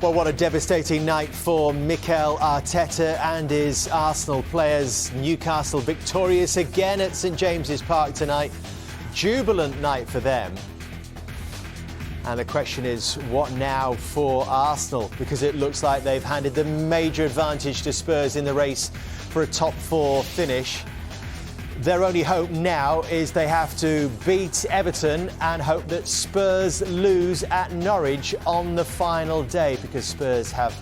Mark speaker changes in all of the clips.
Speaker 1: Well, what a devastating night for Mikel Arteta and his Arsenal players. Newcastle victorious again at St James's Park tonight. Jubilant night for them. And the question is, what now for Arsenal? Because it looks like they've handed the major advantage to Spurs in the race for a top four finish. Their only hope now is they have to beat Everton and hope that Spurs lose at Norwich on the final day, because Spurs have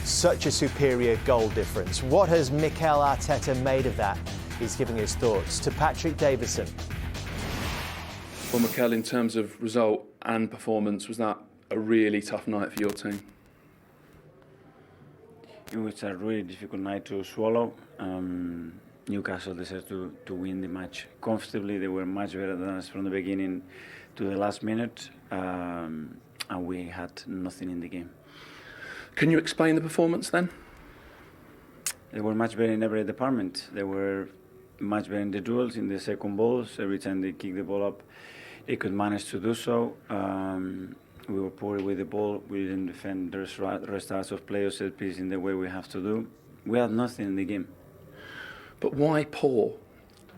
Speaker 1: such a superior goal difference. What has Mikel Arteta made of that? He's giving his thoughts to Patrick Davison.
Speaker 2: Well, Mikel, in terms of result and performance, was that a really tough night for your team?
Speaker 3: It was a really difficult night to swallow. Newcastle deserved to win the match comfortably. They were much better than us from the beginning to the last minute, and we had nothing in the game.
Speaker 2: Can you explain the performance then?
Speaker 3: They were much better in every department. They were much better in the duels, in the second balls. Every time they kicked the ball up, they could manage to do so. We were poor with the ball. We didn't defend the restarts of play or set piece in the way we have to do. We had nothing in the game.
Speaker 2: But why poor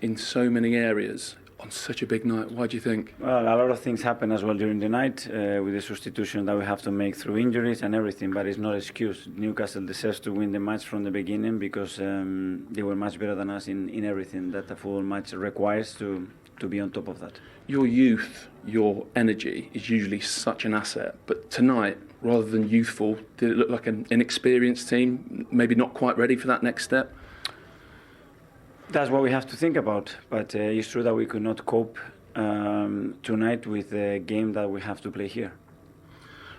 Speaker 2: in so many areas on such a big night? Why do you think?
Speaker 3: Well, a lot of things happen as well during the night with the substitution that we have to make through injuries and everything, but it's not an excuse. Newcastle deserves to win the match from the beginning because they were much better than us in everything that a football match requires to be on top of that.
Speaker 2: Your youth, your energy is usually such an asset, but tonight, rather than youthful, did it look like an inexperienced team, maybe not quite ready for that next step?
Speaker 3: That's what we have to think about, but it's true that we could not cope tonight with the game that we have to play here.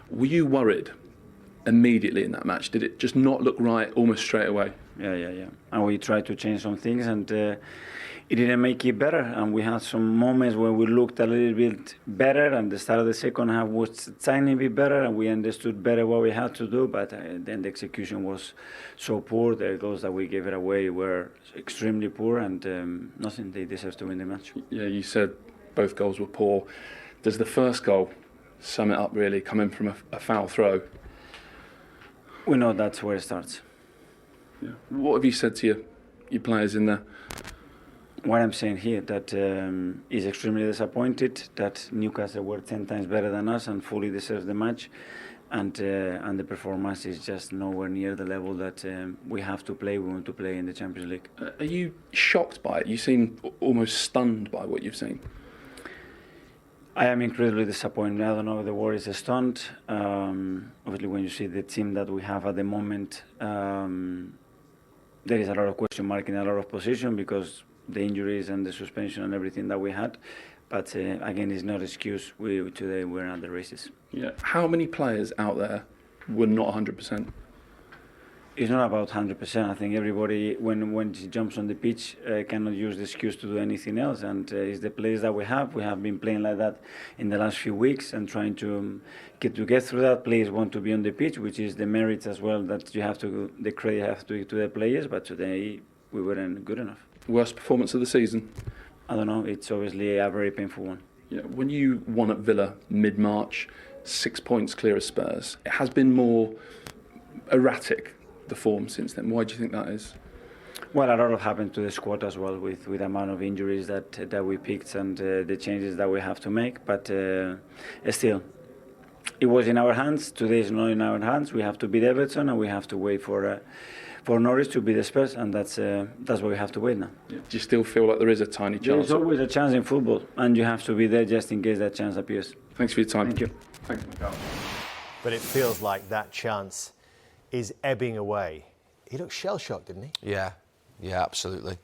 Speaker 2: Were you worried immediately in that match? Did it just not look right almost straight away?
Speaker 3: Yeah. And we tried to change some things, and it didn't make it better. And we had some moments where we looked a little bit better, and the start of the second half was a tiny bit better, and we understood better what we had to do. But then the execution was so poor. The goals that we gave it away were extremely poor, and nothing. They deserve to win the match.
Speaker 2: Yeah, you said both goals were poor. Does the first goal sum it up, really, coming from a foul throw?
Speaker 3: We know that's where it starts.
Speaker 2: Yeah. What have you said to your players in there?
Speaker 3: What I'm saying here, that is extremely disappointed that Newcastle were 10 times better than us and fully deserves the match, and the performance is just nowhere near the level that we have to play. We want to play in the Champions League.
Speaker 2: Are you shocked by it? You seem almost stunned by what you've seen.
Speaker 3: I am incredibly disappointed. I don't know if the word is stunned. Obviously, when you see the team that we have at the moment, there is a lot of question mark in a lot of position because the injuries and the suspension and everything that we had. But again, it's not an excuse. Today we're at the races.
Speaker 2: Yeah. How many players out there were not 100%?
Speaker 3: It's not about 100%. I think everybody, when he jumps on the pitch, cannot use the excuse to do anything else. And it's the players that we have. We have been playing like that in the last few weeks and trying to get through that. Players want to be on the pitch, which is the merit as well that you have to, the credit you have to give to the players. But today we weren't good enough.
Speaker 2: Worst performance of the season?
Speaker 3: I don't know. It's obviously a very painful one.
Speaker 2: Yeah. When you won at Villa mid-March, 6 points clear of Spurs, it has been more erratic, the form since then. Why do you think that is?
Speaker 3: Well, a lot of happened to the squad as well with the amount of injuries that we picked and the changes that we have to make. But still, it was in our hands. Today is not in our hands. We have to beat Everton and we have to wait for Norwich to beat the Spurs, and that's what we have to wait now.
Speaker 2: Yeah. Do you still feel like there is a tiny chance?
Speaker 3: There's always a chance in football, and you have to be there just in case that chance appears.
Speaker 2: Thanks for your time.
Speaker 3: Thank you.
Speaker 2: Thanks, Mikel.
Speaker 1: But it feels like that chance is ebbing away. He looked shell-shocked, didn't he?
Speaker 4: Yeah, absolutely.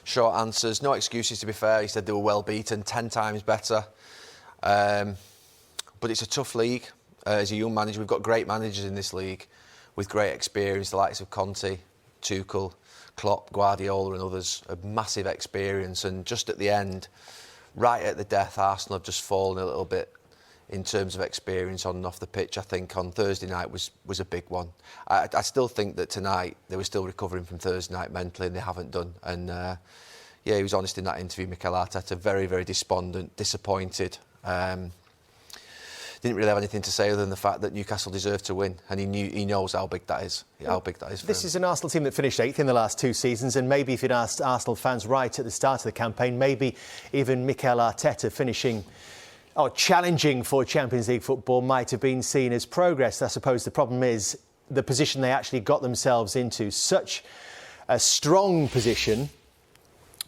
Speaker 4: Short answers, no excuses to be fair. He said they were well beaten, 10 times better. But it's a tough league. As a young manager, we've got great managers in this league with great experience, the likes of Conte, Tuchel, Klopp, Guardiola and others, a massive experience. And just at the end, right at the death, Arsenal have just fallen a little bit in terms of experience on and off the pitch. I think on Thursday night was a big one. I still think that tonight they were still recovering from Thursday night mentally and they haven't done. And he was honest in that interview, Mikel Arteta, very, very despondent, disappointed. didn't really have anything to say other than the fact that Newcastle deserved to win, and he knows how big that is. How big that is for
Speaker 1: This
Speaker 4: him.
Speaker 1: is an Arsenal team that finished 8th in the last 2 seasons, and maybe if you'd asked Arsenal fans right at the start of the campaign, maybe even Mikel Arteta finishing or challenging for Champions League football might have been seen as progress. I suppose the problem is the position they actually got themselves into, such a strong position.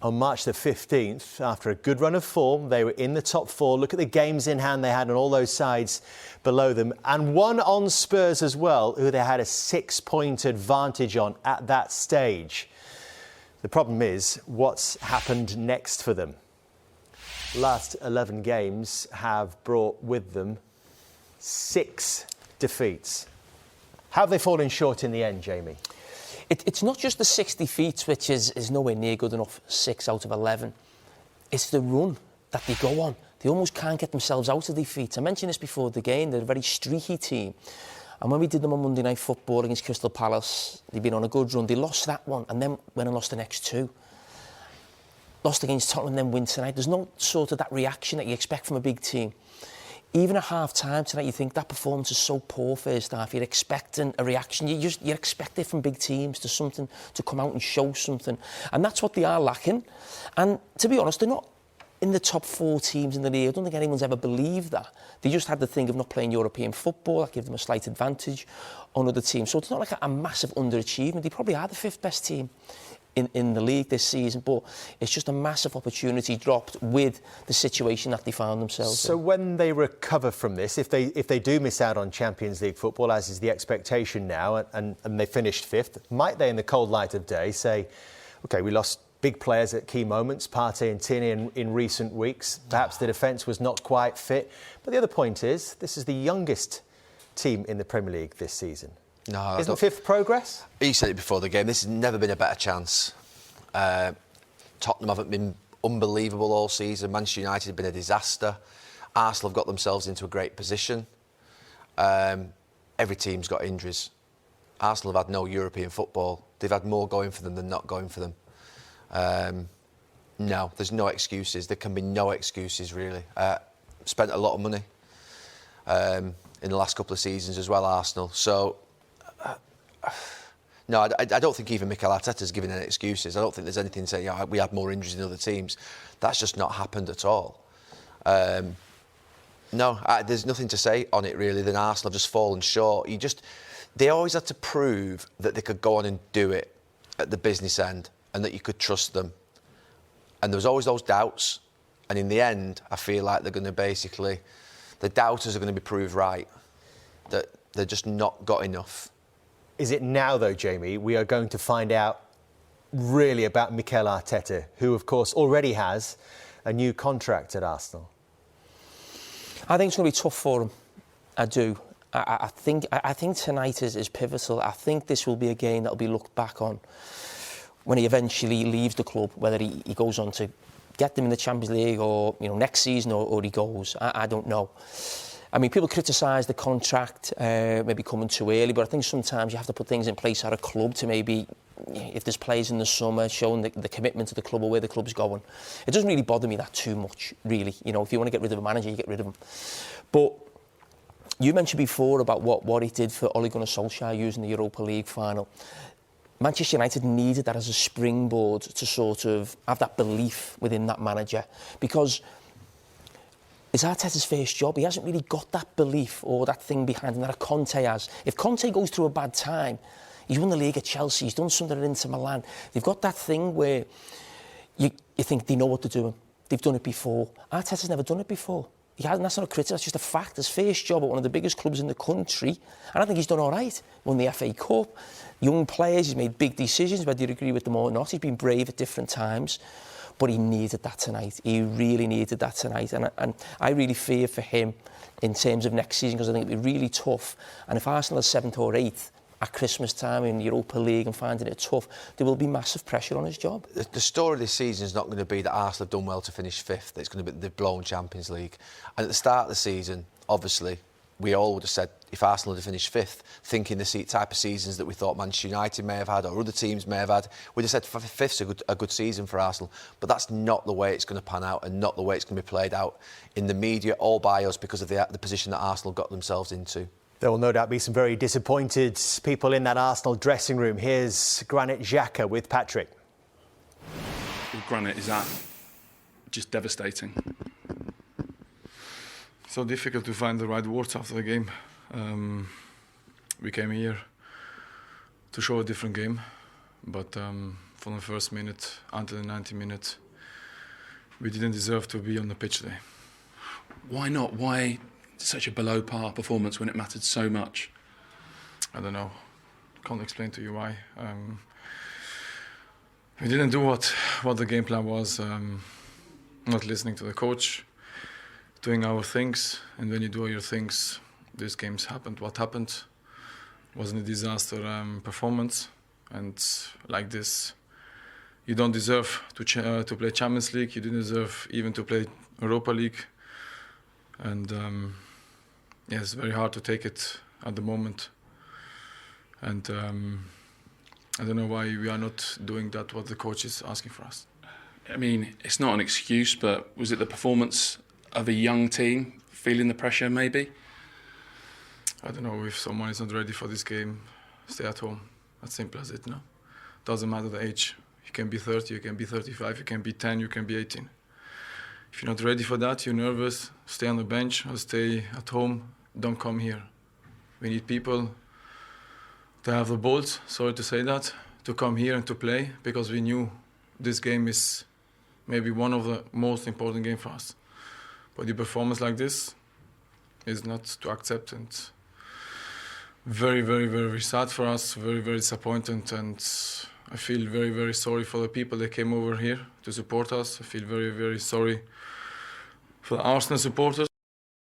Speaker 1: On March the 15th, after a good run of form, they were in the top 4. Look at the games in hand they had on all those sides below them. And one on Spurs as well, who they had a 6-point advantage on at that stage. The problem is what's happened next for them. Last 11 games have brought with them 6 defeats. How have they fallen short in the end, Jamie?
Speaker 5: It's not just the 6 defeats, which is nowhere near good enough, 6 out of 11. It's the run that they go on. They almost can't get themselves out of defeat. I mentioned this before the game, they're a very streaky team. And when we did them on Monday Night Football against Crystal Palace, they'd been on a good run. They lost that one and then went and lost the next 2. Lost against Tottenham, then win tonight. There's no sort of that reaction that you expect from a big team. Even at half-time tonight, you think that performance is so poor first half. You're expecting a reaction. You expect it from big teams to something, to come out and show something. And that's what they are lacking. And to be honest, they're not in the top 4 teams in the league. I don't think anyone's ever believed that. They just had the thing of not playing European football. That gave them a slight advantage on other teams. So it's not like a massive underachievement. They probably are the 5th best team in the league this season, but it's just a massive opportunity dropped with the situation that they found themselves in.
Speaker 1: So when they recover from this, if they do miss out on Champions League football, as is the expectation now, and they finished 5th, might they, in the cold light of day, say, OK, we lost big players at key moments, Partey and Tierney in recent weeks, perhaps the defence was not quite fit. But the other point is, this is the youngest team in the Premier League this season.
Speaker 4: No,
Speaker 1: Isn't 5th progress?
Speaker 4: He said it before the game. This has never been a better chance. Tottenham haven't been unbelievable all season. Manchester United have been a disaster. Arsenal have got themselves into a great position. Every team's got injuries. Arsenal have had no European football. They've had more going for them than not going for them. No, there's no excuses. There can be no excuses, really. Spent a lot of money in the last couple of seasons as well, Arsenal. So... No, I don't think even Mikel Arteta's given any excuses. I don't think there's anything saying, we had more injuries than other teams. That's just not happened at all. There's nothing to say on it, really, than Arsenal have just fallen short. They always had to prove that they could go on and do it at the business end and that you could trust them. And there was always those doubts. And in the end, I feel like they're going to basically... The doubters are going to be proved right. That they're just not got enough.
Speaker 1: Is it now, though, Jamie, we are going to find out really about Mikel Arteta, who, of course, already has a new contract at Arsenal?
Speaker 5: I think it's going to be tough for him. I do. I think tonight is pivotal. I think this will be a game that will be looked back on when he eventually leaves the club, whether he goes on to get them in the Champions League or next season or he goes. I don't know. I mean, people criticise the contract maybe coming too early, but I think sometimes you have to put things in place at a club to maybe, if there's players in the summer, showing the commitment to the club or where the club's going. It doesn't really bother me that too much, really. If you want to get rid of a manager, you get rid of him. But you mentioned before about what he did for Ole Gunnar Solskjaer using the Europa League final. Manchester United needed that as a springboard to sort of have that belief within that manager, because it's Arteta's first job. He hasn't really got that belief or that thing behind him that Conte has. If Conte goes through a bad time, he's won the league at Chelsea, he's done something at Inter Milan. They've got that thing where you think they know what they're doing. They've done it before. Arteta's never done it before. He hasn't. That's not a criticism, that's just a fact. His first job at one of the biggest clubs in the country, and I think he's done all right. Won the FA Cup, young players, he's made big decisions, whether you agree with them or not. He's been brave at different times. But he needed that tonight. He really needed that tonight. And I really fear for him in terms of next season, because I think it'll be really tough. And if Arsenal is 7th or 8th at Christmas time in the Europa League and finding it tough, there will be massive pressure on his job.
Speaker 4: The story of this season is not going to be that Arsenal have done well to finish 5th. It's going to be they've blown Champions League. And at the start of the season, obviously, we all would have said if Arsenal had finished fifth, thinking the type of seasons that we thought Manchester United may have had or other teams may have had, we'd have said fifth's a good season for Arsenal. But that's not the way it's going to pan out and not the way it's going to be played out in the media, all by us, because of the position that Arsenal got themselves into.
Speaker 1: There will no doubt be some very disappointed people in that Arsenal dressing room. Here's Granit Xhaka with Patrick.
Speaker 2: Well, Granit, is that just devastating?
Speaker 6: So difficult to find the right words after the game. We came here to show a different game, but from the first minute until the 90 minutes, we didn't deserve to be on the pitch today.
Speaker 2: Why not? Why such a below par performance when it mattered so much?
Speaker 6: I don't know. Can't explain to you why. We didn't do what the game plan was. Not listening to the coach, doing our things, and when you do your things, these games happened. What happened wasn't a disaster performance, and like this, you don't deserve to play Champions League. You didn't deserve even to play Europa League, and yeah, it's very hard to take it at the moment. And I don't know why we are not doing that what the coach is asking for us.
Speaker 2: I mean, it's not an excuse, but was it the performance of a young team feeling the pressure maybe?
Speaker 6: I don't know, if someone is not ready for this game, stay at home. As simple as it, no? Doesn't matter the age. You can be 30, you can be 35, you can be 10, you can be 18. If you're not ready for that, you're nervous, stay on the bench or stay at home, don't come here. We need people to have the balls, sorry to say that, to come here and to play, because we knew this game is maybe one of the most important games for us. But the performance like this is not to accept, and very, very, very sad for us, very, very disappointed, and I feel very, very sorry for the people that came over here to support us. I feel very, very sorry for the Arsenal supporters.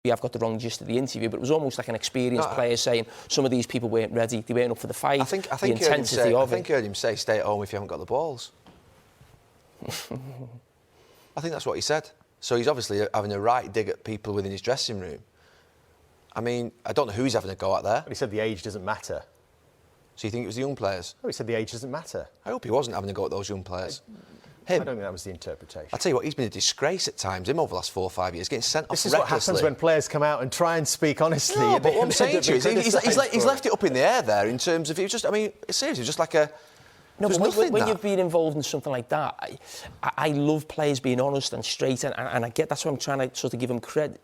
Speaker 5: I've got the wrong gist of the interview, but it was almost like an experienced player saying some of these people weren't ready, they weren't up for the fight,
Speaker 4: I think
Speaker 5: the intensity of it.
Speaker 4: I think I heard him say, stay at home if you haven't got the balls. I think that's what he said. So he's obviously having a right dig at people within his dressing room. I mean, I don't know who he's having a go at there.
Speaker 1: But he said the age doesn't matter.
Speaker 4: So you think it was the young players?
Speaker 1: Oh, he said the age doesn't matter.
Speaker 4: I hope he wasn't having a go at those young players.
Speaker 1: I don't think that was the interpretation.
Speaker 4: I tell you what, he's been a disgrace at times, him over the last 4 or 5 years, getting sent off
Speaker 1: This is
Speaker 4: recklessly.
Speaker 1: what happens when players come out and try and speak honestly.
Speaker 4: No, but what I'm saying to you is he's left it up in the air there in terms of, it was just, I mean, seriously, it was just like a...
Speaker 5: No,
Speaker 4: but
Speaker 5: when you've been involved in something like that, I love players being honest and straight, and I get that's what I'm trying to sort of give him credit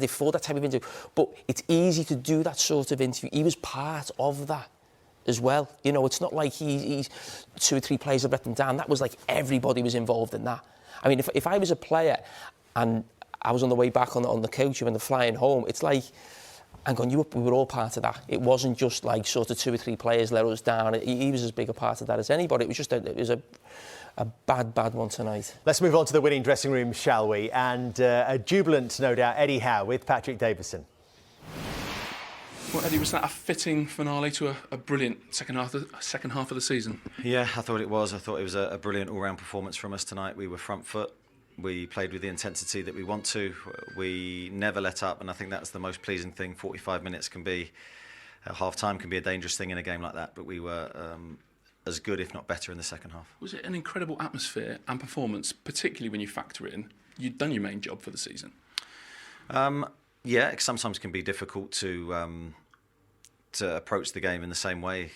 Speaker 5: for, that type of interview. But it's easy to do that sort of interview. He was part of that as well. You know, it's not like he's 2 or 3 players have let them down. That was like everybody was involved in that. I mean, if I was a player and I was on the way back on the coach when they're flying home, it's like, hang on, we were all part of that. It wasn't just like sort of 2 or 3 players let us down. He was as big a part of that as anybody. It was just a bad one tonight.
Speaker 1: Let's move on to the winning dressing room, shall we? And a jubilant, no doubt, Eddie Howe with Patrick Davison.
Speaker 2: Well, Eddie, was that a fitting finale to a brilliant second half of the season?
Speaker 7: Yeah, I thought it was. I thought it was a brilliant all-round performance from us tonight. We were front foot. We played with the intensity that we want to. We never let up, and I think that's the most pleasing thing. 45 minutes can be, half-time can be a dangerous thing in a game like that, but we were as good, if not better, in the second half.
Speaker 2: Was it an incredible atmosphere and performance, particularly when you factor in you'd done your main job for the season?
Speaker 7: Yeah, it sometimes can be difficult to approach the game in the same way.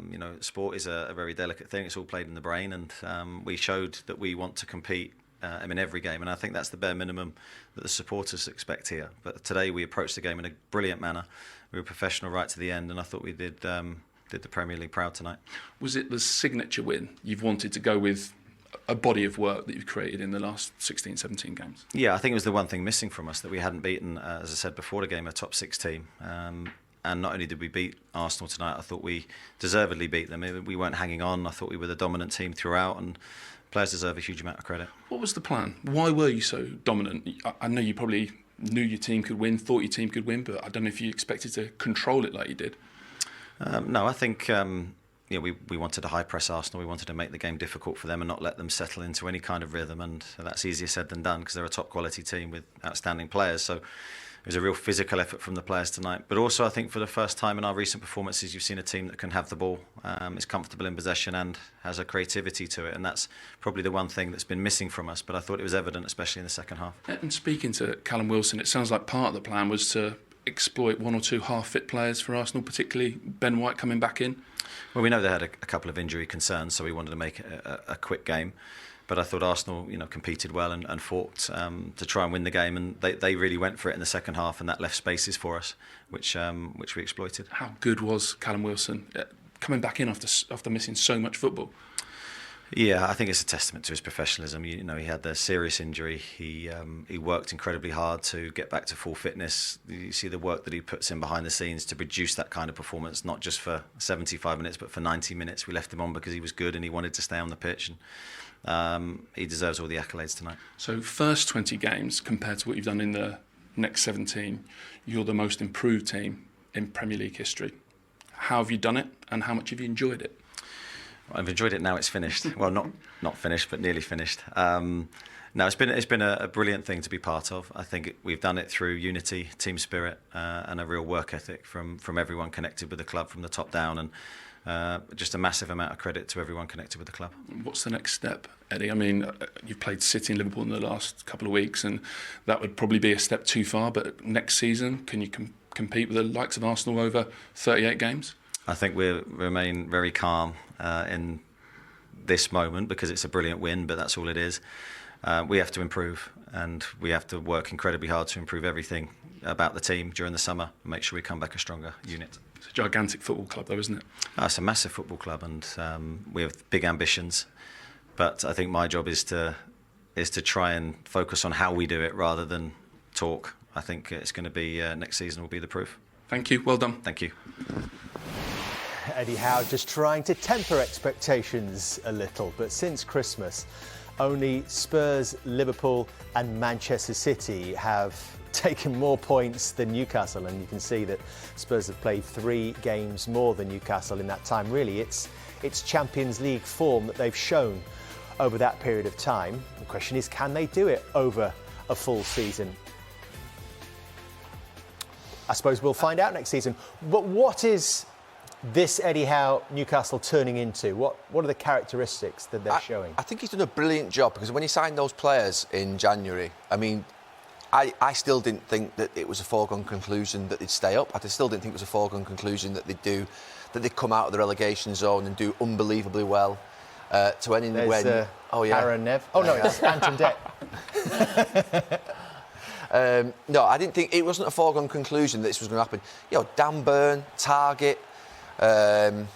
Speaker 7: You know, sport is a very delicate thing. It's all played in the brain, and we showed that we want to compete in every game, and I think that's the bare minimum that the supporters expect here. But today we approached the game in a brilliant manner. We were professional right to the end, and I thought we did the Premier League proud tonight. Was it the signature win you've wanted to go with? A body of work that you've created in the last 16, 17 games? Yeah, I think it was the one thing missing from us, that we hadn't beaten, as I said before the game, a top 6 team. And not only did we beat Arsenal tonight, I thought we deservedly beat them. We weren't hanging on. I thought we were the dominant team throughout, and players deserve a huge amount of credit. What was the plan? Why were you so dominant? I know you probably knew your team could win, thought your team could win, but I don't know if you expected to control it like you did. No, I think... we wanted to high press Arsenal. We wanted to make the game difficult for them and not let them settle into any kind of rhythm. And that's easier said than done, because they're a top quality team with outstanding players. So was a real physical effort from the players tonight. But also, I think for the first time in our recent performances, you've seen a team that can have the ball, is comfortable in possession and has a creativity to it. And that's probably the one thing that's been missing from us. But I thought it was evident, especially in the second half.
Speaker 2: And speaking to Callum Wilson, it sounds like part of the plan was to exploit one or two half-fit players for Arsenal, particularly Ben White coming back in.
Speaker 7: Well, we know they had a couple of injury concerns, so we wanted to make it a quick game. But I thought Arsenal, competed well and fought to try and win the game, and they really went for it in the second half, and that left spaces for us, which we exploited.
Speaker 2: How good was Callum Wilson coming back in after missing so much football?
Speaker 7: Yeah, I think it's a testament to his professionalism. He had the serious injury. He worked incredibly hard to get back to full fitness. You see the work that he puts in behind the scenes to produce that kind of performance, not just for 75 minutes, but for 90 minutes. We left him on because he was good and he wanted to stay on the pitch. And he deserves all the accolades tonight.
Speaker 2: So first 20 games compared to what you've done in the next 17, you're the most improved team in Premier League history. How have you done it, and how much have you enjoyed it?
Speaker 7: I've enjoyed it now it's finished. Well, not finished, but nearly finished. No, it's been a brilliant thing to be part of. I think we've done it through unity, team spirit, and a real work ethic from everyone connected with the club from the top down, and just a massive amount of credit to everyone connected with the club.
Speaker 2: What's the next step, Eddie? I mean, you've played City and Liverpool in the last couple of weeks, and that would probably be a step too far. But next season, can you compete with the likes of Arsenal over 38 games?
Speaker 7: I think we remain very calm in this moment because it's a brilliant win, but that's all it is. We have to improve, and we have to work incredibly hard to improve everything about the team during the summer and make sure we come back a stronger unit.
Speaker 2: It's a gigantic football club, though, isn't it?
Speaker 7: It's a massive football club, and we have big ambitions. But I think my job is to try and focus on how we do it rather than talk. I think it's going to be next season will be the proof.
Speaker 2: Thank you. Well done.
Speaker 7: Thank you.
Speaker 1: Eddie Howe just trying to temper expectations a little, but since Christmas, only Spurs, Liverpool and Manchester City have taken more points than Newcastle, and you can see that Spurs have played 3 games more than Newcastle in that time. Really, it's Champions League form that they've shown over that period of time. The question is, can they do it over a full season? I suppose we'll find out next season. But what is this Eddie Howe Newcastle turning into? What are the characteristics that they're showing?
Speaker 4: I think he's done a brilliant job, because when he signed those players in January, I mean, I still didn't think that it was a foregone conclusion that they'd stay up. I still didn't think it was a foregone conclusion that they'd come out of the relegation zone and do unbelievably well. To end when
Speaker 1: Aaron Nev. Oh no, it's Anton Deck.
Speaker 4: No, I didn't think it wasn't a foregone conclusion that this was going to happen. Dan Burn, Target. I'm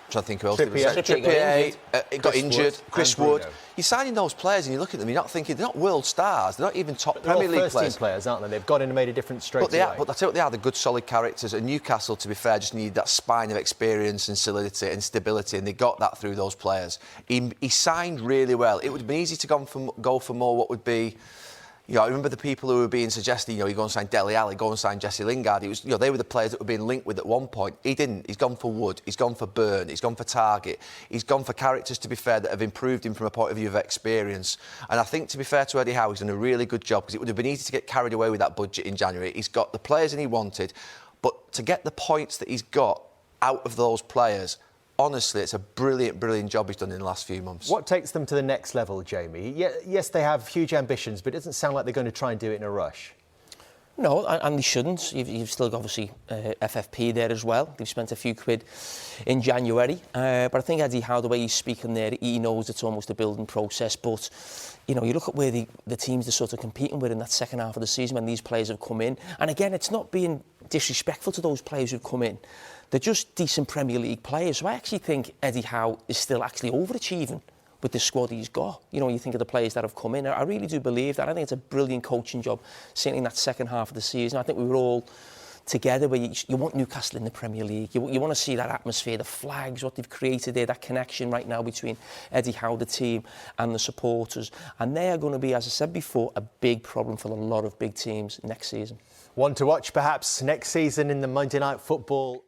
Speaker 4: trying to think who else. Trippier got injured. Chris Wood. You're signing those players and you look at them, you're not thinking, they're not world stars, they're not even top Premier League
Speaker 1: players. First-team players, aren't they? They've got in and made a difference straight away.
Speaker 4: But I tell you what, they are the good, solid characters. And Newcastle, to be fair, just need that spine of experience and solidity and stability, and they got that through those players. He signed really well. It would have been easy to go for more what would be... I remember the people who were being suggested, you go and sign Dele Alli, go and sign Jesse Lingard. It was, they were the players that were being linked with at one point. He didn't. He's gone for Wood. He's gone for Burn. He's gone for Target. He's gone for characters, to be fair, that have improved him from a point of view of experience. And I think, to be fair to Eddie Howe, he's done a really good job, because it would have been easy to get carried away with that budget in January. He's got the players that he wanted, but to get the points that he's got out of those players, honestly, it's a brilliant, brilliant job he's done in the last few months.
Speaker 1: What takes them to the next level, Jamie? Yes, they have huge ambitions, but it doesn't sound like they're going to try and do it in a rush.
Speaker 5: No, and they shouldn't. You've still got, obviously, FFP there as well. They've spent a few quid in January. But I think Eddie Howe, the way he's speaking there, he knows it's almost a building process. But, you look at where the teams they're sort of competing with in that second half of the season when these players have come in. And again, it's not being disrespectful to those players who've come in. They're just decent Premier League players. So I actually think Eddie Howe is still actually overachieving with the squad he's got. You think of the players that have come in. I really do believe that. I think it's a brilliant coaching job, certainly in that second half of the season. I think we were all together where you want Newcastle in the Premier League. You want to see that atmosphere, the flags, what they've created there, that connection right now between Eddie Howe, the team, and the supporters. And they are going to be, as I said before, a big problem for a lot of big teams next season.
Speaker 1: One to watch, perhaps, next season in the Monday Night Football.